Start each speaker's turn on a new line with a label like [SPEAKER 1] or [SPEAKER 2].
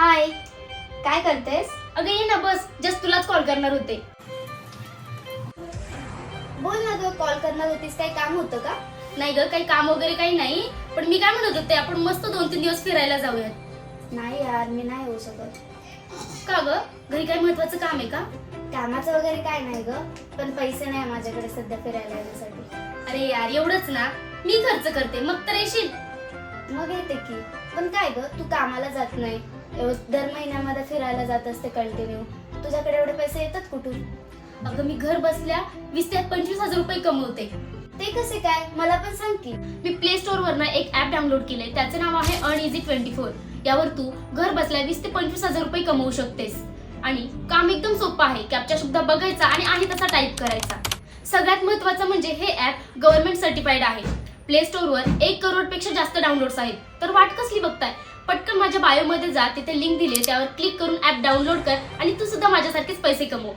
[SPEAKER 1] हाय, काय करतेस?
[SPEAKER 2] अगं ये ना बस, जस्ट तुलाच कॉल करणार होते.
[SPEAKER 1] बोल ना ग, कॉल करणार होतीस, काही काम होतं का?
[SPEAKER 2] नाही ग, काही काम वगैरे काही नाही, पण मी काय म्हणत होते, आपण मस्त 2-3 दिवस फिरायला जाऊयात.
[SPEAKER 1] नाही यार, मी नाही येऊ शकत.
[SPEAKER 2] का ग, घरी काही महत्वाचं काम आहे का?
[SPEAKER 1] कामाचं वगैरे काय नाही ग, पण पैसे नाही माझ्याकडे सध्या फिरायला येण्यासाठी.
[SPEAKER 2] अरे यार, एवढंच ना, मी खर्च करते, मग तर येशील.
[SPEAKER 1] मग येते की, पण काय ग, तू कामाला जात नाही, दर महिन्यामध्ये फिरायला जात असते कंटिन्यू, तुझ्याकडे एवढे पैसे येतात कुठून?
[SPEAKER 2] अगं मी घर बसल्या 20 ते 25,000 रुपये कमवते.
[SPEAKER 1] ते कसे काय, मला पण सांग की.
[SPEAKER 2] मी प्ले स्टोर वरनं एक ऍप डाउनलोड केलंय, त्याचं नाव आहे Earn-Easy24. यावर तू घर बसल्या 20 ते 25,000 रुपये कमवू शकतेस. आणि काम एकदम सोपं आहे. कॅप्चा शब्द बघायचा आणि आहे तसा टाईप करायचा. सगळ्यात महत्त्वाचं म्हणजे हे ऍप गव्हर्नमेंट सर्टिफाईड आहे. प्ले स्टोअरवर 1 करोडपेक्षा जास्त डाउनलोड्स आहेत. तर वाट कसली बघताय? पटकन माझ्या बायोमध्ये जा, तिथे लिंक दिली त्यावर क्लिक करून ऍप डाउनलोड कर आणि तू सुद्धा माझ्यासारखेच पैसे कमव.